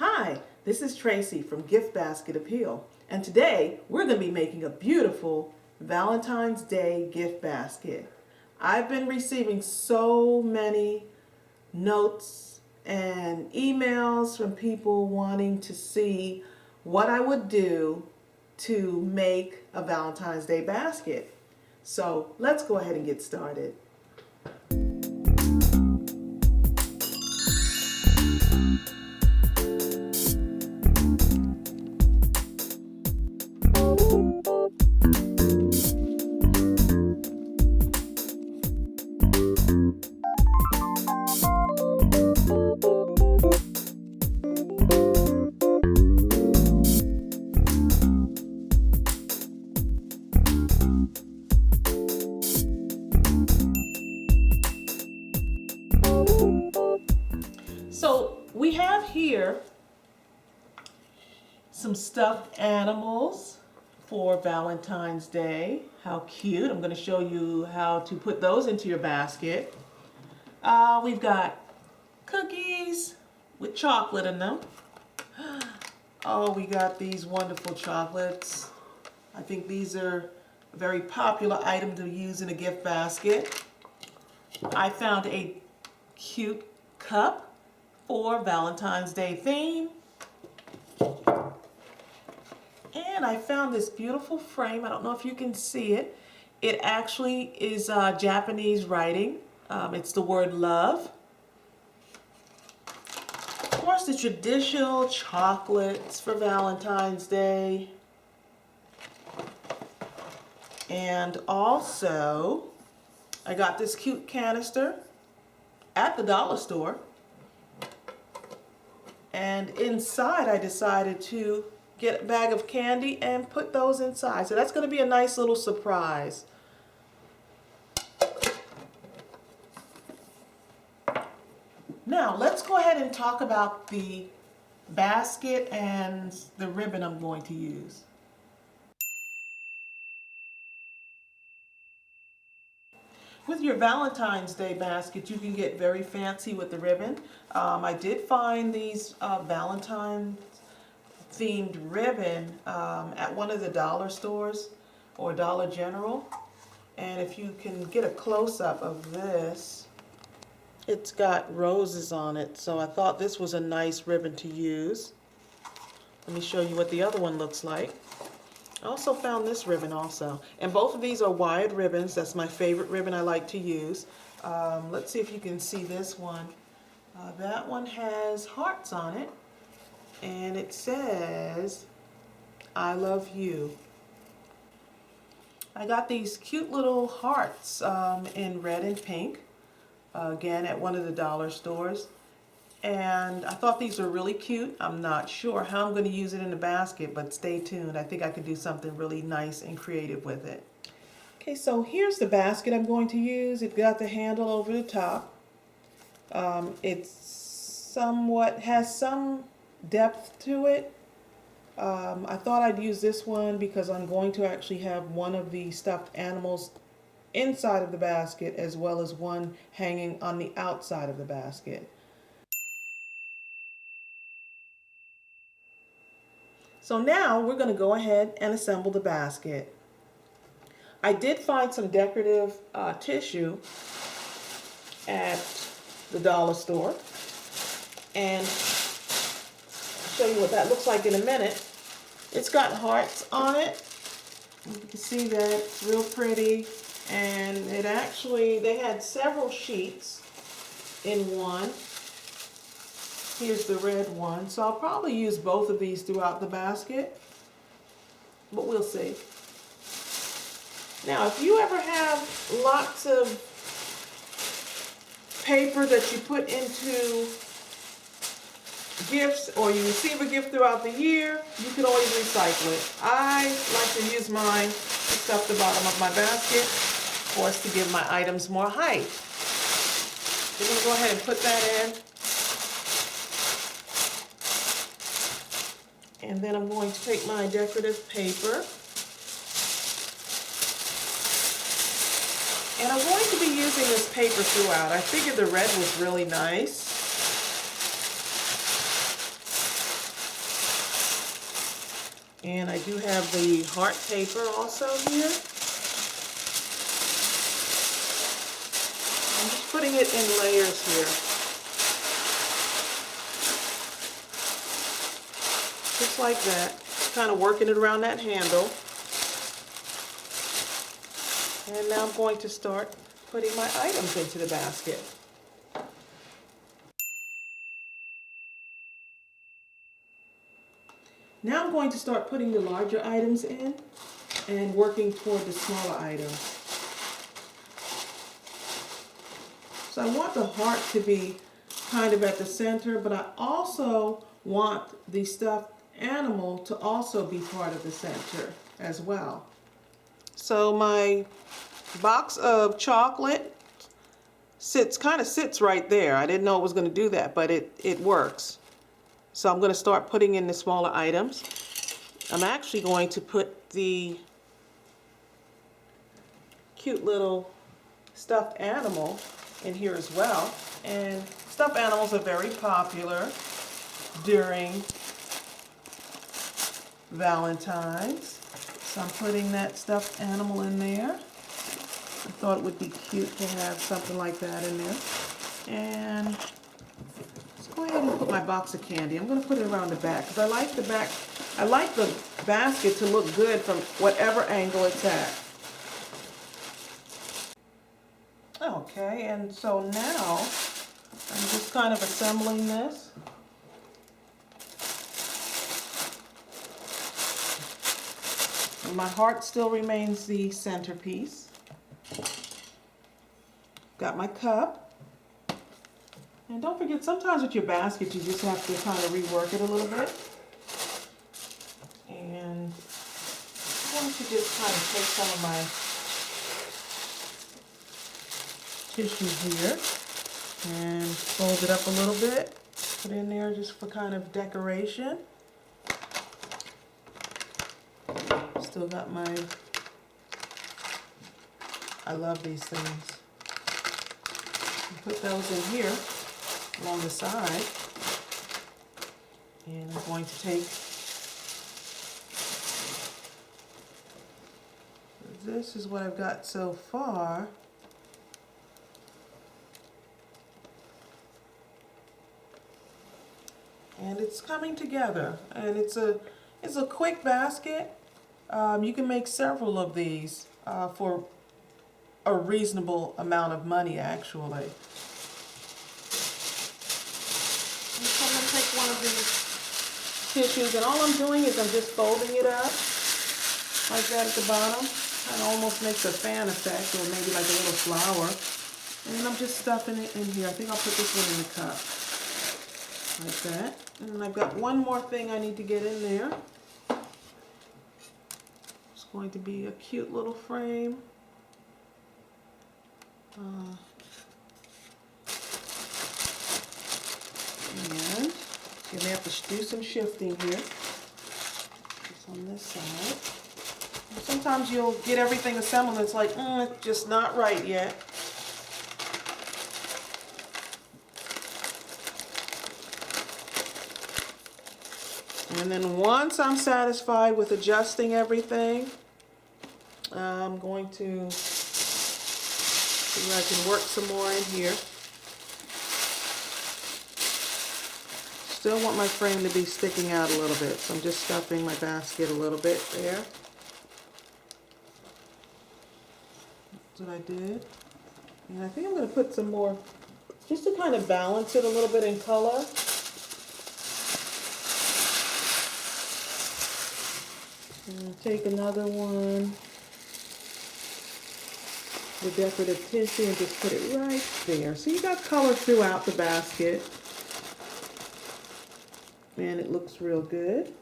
Hi, this is Tracy from Gift Basket Appeal, and today we're going to be making a beautiful Valentine's Day gift basket. I've been receiving so many notes and emails from people wanting to see what I would do to make a Valentine's Day basket. So let's go ahead and get started. So we have here some stuffed animals for Valentine's Day. How cute. I'm going to show you how to put those into your basket. We've got cookies with chocolate in them. Oh, we got these wonderful chocolates. I think these are a very popular item to use in a gift basket. I found a cute cup for Valentine's Day theme. And I found this beautiful frame. I don't know if you can see it. It actually is Japanese writing. It's the word love. Of course, the traditional chocolates for Valentine's Day. And also, I got this cute canister at the dollar store. And inside I decided to get a bag of candy and put those inside. So that's going to be a nice little surprise. Now let's go ahead and talk about the basket and the ribbon I'm going to use. With your Valentine's Day basket, you can get very fancy with the ribbon. I did find these Valentine themed ribbon at one of the dollar stores or Dollar General. And if you can get a close-up of this, it's got roses on it. So I thought this was a nice ribbon to use. Let me show you what the other one looks like. I also found this ribbon also. And both of these are wired ribbons. That's my favorite ribbon I like to use. Let's see if you can see this one. That one has hearts on it. And it says, I love you. I got these cute little hearts in red and pink. Again, at one of the dollar stores. And I thought these were really cute. I'm not sure how I'm going to use it in the basket, but stay tuned. I think I could do something really nice and creative with it. Okay, so here's the basket I'm going to use. It got the handle over the top. It's has some depth to it. I thought I'd use this one because I'm going to actually have one of the stuffed animals inside of the basket as well as one hanging on the outside of the basket. So now we're going to go ahead and assemble the basket. I did find some decorative tissue at the dollar store, and I'll show you what that looks like in a minute. It's got hearts on it. You can see that it's real pretty, and it actually, they had several sheets in one. Here's the red one. So I'll probably use both of these throughout the basket, but we'll see. Now, if you ever have lots of paper that you put into gifts or you receive a gift throughout the year, you can always recycle it. I like to use mine to stuff the bottom of my basket, of course, to give my items more height. So I'm going to go ahead and put that in. And then I'm going to take my decorative paper. And I'm going to be using this paper throughout. I figured the red was really nice. And I do have the heart paper also here. I'm just putting it in layers here. Just like that. Kind of working it around that handle. And now I'm going to start putting my items into the basket. Now I'm going to start putting the larger items in and working toward the smaller items. So I want the heart to be kind of at the center, but I also want the stuffed animal to also be part of the center as well. So my box of chocolate kind of sits right there. I didn't know it was going to do that, but it works. So I'm going to start putting in the smaller items. I'm actually going to put the cute little stuffed animal in here as well. And stuffed animals are very popular during Valentine's. So I'm putting that stuffed animal in there. I thought it would be cute to have something like that in there. And let's go ahead and put my box of candy. I'm going to put it around the back because I like the back. I like the basket to look good from whatever angle it's at. Okay, and so now I'm just kind of assembling this. And my heart still remains the centerpiece. Got my cup. And don't forget, sometimes with your basket, you just have to kind of rework it a little bit. And I'm going to just kind of take some of my tissue here and fold it up a little bit. Put it in there just for kind of decoration. Still got my, I love these things. Put those in here along the side. And I'm going to take this is what I've got so far. And it's coming together. And it's a quick basket. You can make several of these for a reasonable amount of money, actually. So I'm going to take one of these tissues, and all I'm doing is I'm just folding it up like that at the bottom. Kind of almost makes a fan effect, or maybe like a little flower. And then I'm just stuffing it in here. I think I'll put this one in the cup. Like that. And I've got one more thing I need to get in there. It's going to be a cute little frame. And you may have to do some shifting here. It's on this side. And sometimes you'll get everything assembled and it's like, it's just not right yet. And then once I'm satisfied with adjusting everything, I'm going to see where I can work some more in here. Still want my frame to be sticking out a little bit, so I'm just stuffing my basket a little bit there. That's what I did. And I think I'm going to put some more, just to kind of balance it a little bit in color. And take another one, the decorative tissue, and just put it right there. So you got color throughout the basket. And it looks real good.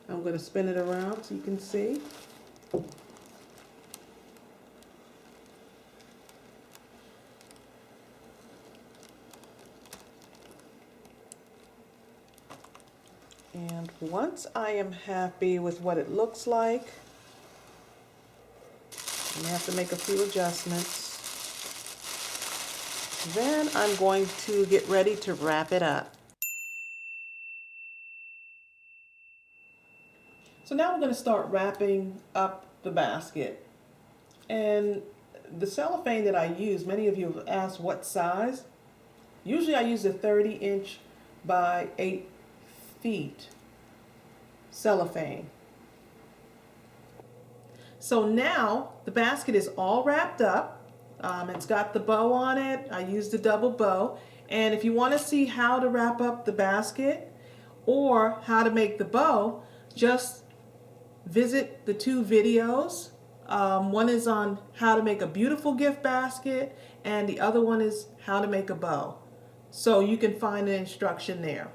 I'm going to spin it around so you can see. And once I am happy with what it looks like, I may have to make a few adjustments. Then I'm going to get ready to wrap it up. So now we're going to start wrapping up the basket. And the cellophane that I use, many of you have asked what size. Usually I use a 30-inch by 8 feet cellophane. So now the basket is all wrapped up. It's got the bow on it. I used a double bow. And if you want to see how to wrap up the basket or how to make the bow, just visit the two videos. One is on how to make a beautiful gift basket, and the other one is how to make a bow. So you can find the instruction there.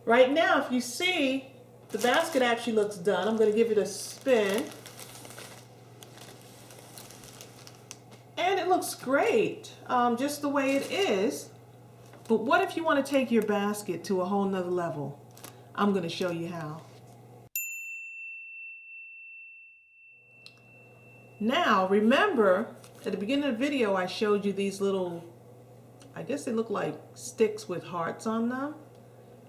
Right now, if you see, the basket actually looks done. I'm going to give it a spin. And it looks great, just the way it is. But what if you want to take your basket to a whole nother level? I'm going to show you how. Now, remember, at the beginning of the video, I showed you these little, I guess they look like sticks with hearts on them.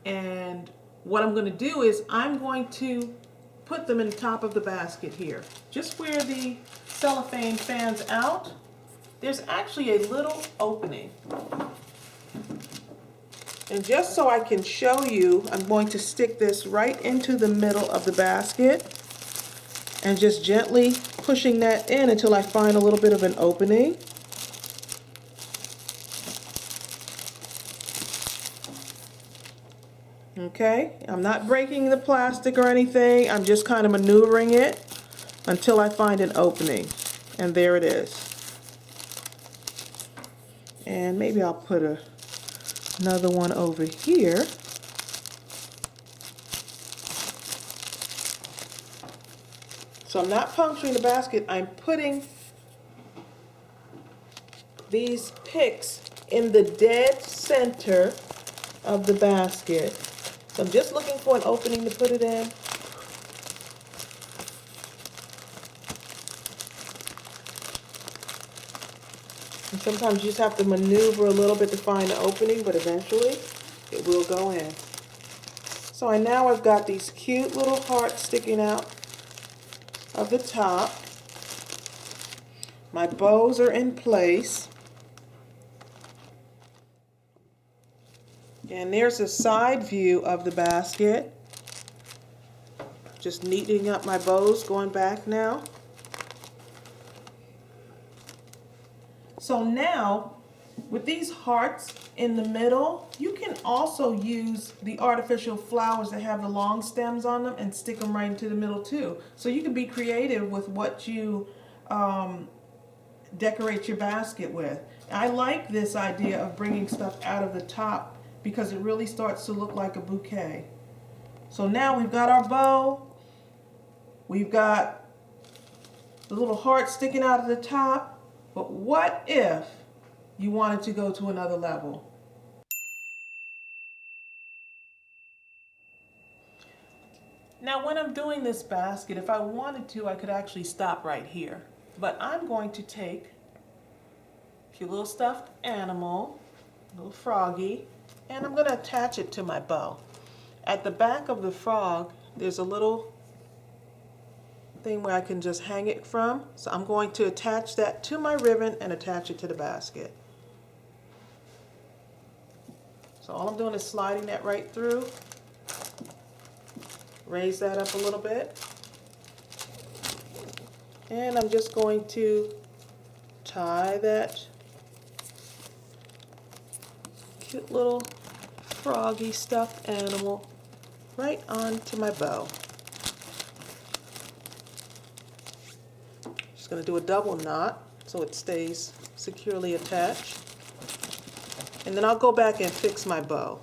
And what I'm going to do is I'm going to put them in the top of the basket here. Just where the cellophane fans out, there's actually a little opening. And just so I can show you, I'm going to stick this right into the middle of the basket and just gently pushing that in until I find a little bit of an opening. Okay, I'm not breaking the plastic or anything. I'm just kind of maneuvering it until I find an opening. And there it is. And maybe I'll put another one over here. So I'm not puncturing the basket, I'm putting these picks in the dead center of the basket. So I'm just looking for an opening to put it in. And sometimes you just have to maneuver a little bit to find the opening, but eventually it will go in. So I've got these cute little hearts sticking out of the top. My bows are in place. And there's a side view of the basket. Just neatening up my bows, going back now. So now, with these hearts in the middle, you can also use the artificial flowers that have the long stems on them and stick them right into the middle too. So you can be creative with what you decorate your basket with. I like this idea of bringing stuff out of the top because it really starts to look like a bouquet. So now we've got our bow, we've got the little heart sticking out of the top. But what if you wanted to go to another level? Now when I'm doing this basket, if I wanted to, I could actually stop right here. But I'm going to take a cute little stuffed animal, a little froggy, and I'm going to attach it to my bow. At the back of the frog, there's a little thing where I can just hang it from. So I'm going to attach that to my ribbon and attach it to the basket. So all I'm doing is sliding that right through. Raise that up a little bit. And I'm just going to tie that cute little froggy stuffed animal right onto my bow. Just going to do a double knot so it stays securely attached. And then I'll go back and fix my bow.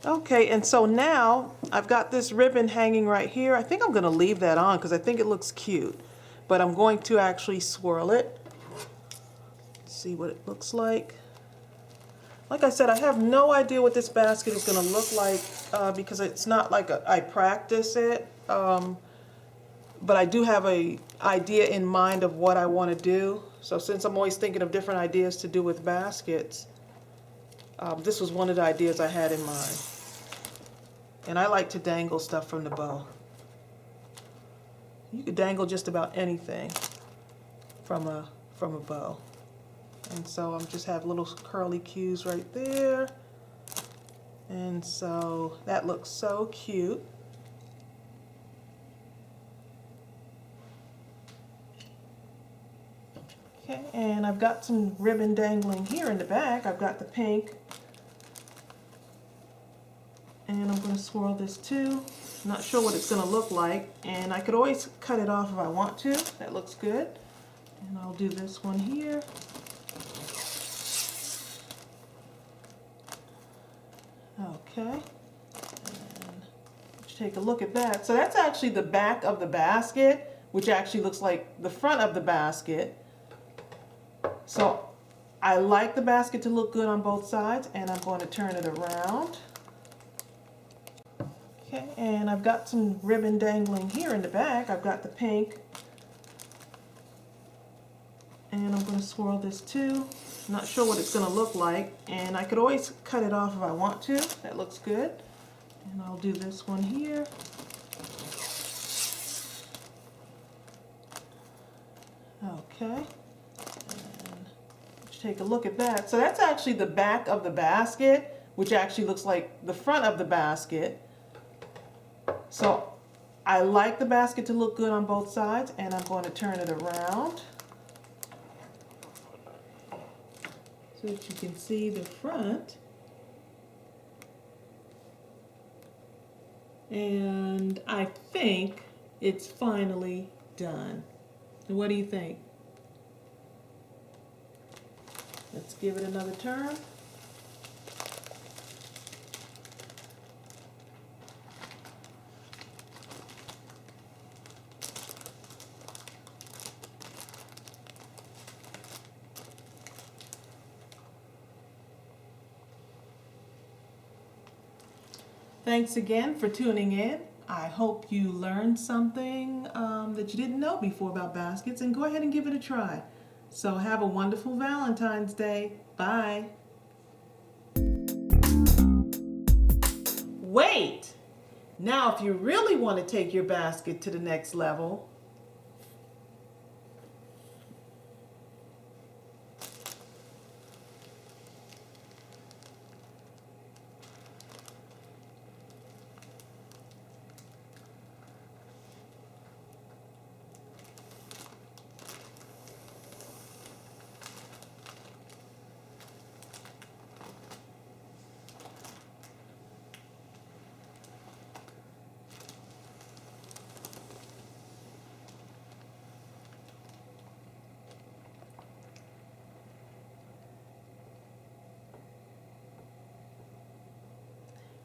Okay, and so now I've got this ribbon hanging right here. I think I'm going to leave that on because I think it looks cute. But I'm going to actually swirl it. See what it looks like. Like I said, I have no idea what this basket is going to look like because it's not like I practice it. But I do have an idea in mind of what I want to do. So since I'm always thinking of different ideas to do with baskets, this was one of the ideas I had in mind. And I like to dangle stuff from the bow. You could dangle just about anything from a bow. And so I just have little curly cues right there. And so that looks so cute. Okay, and I've got some ribbon dangling here in the back. I've got the pink. And I'm going to swirl this too. Not sure what it's going to look like. And I could always cut it off if I want to. That looks good. And I'll do this one here. Okay. And let's take a look at that. So that's actually the back of the basket, which actually looks like the front of the basket. So I like the basket to look good on both sides, and I'm going to turn it around. Okay, and I've got some ribbon dangling here in the back. I've got the pink. And I'm going to swirl this too. Not sure what it's going to look like. And I could always cut it off if I want to. That looks good. And I'll do this one here. Okay. And let's take a look at that. So that's actually the back of the basket, which actually looks like the front of the basket. So I like the basket to look good on both sides, and I'm going to turn it around so that you can see the front. And I think it's finally done. What do you think? Let's give it another turn. Thanks again for tuning in. I hope you learned something that you didn't know before about baskets, and go ahead and give it a try. So have a wonderful Valentine's Day. Bye. Wait! Now if you really want to take your basket to the next level,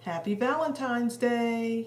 happy Valentine's Day!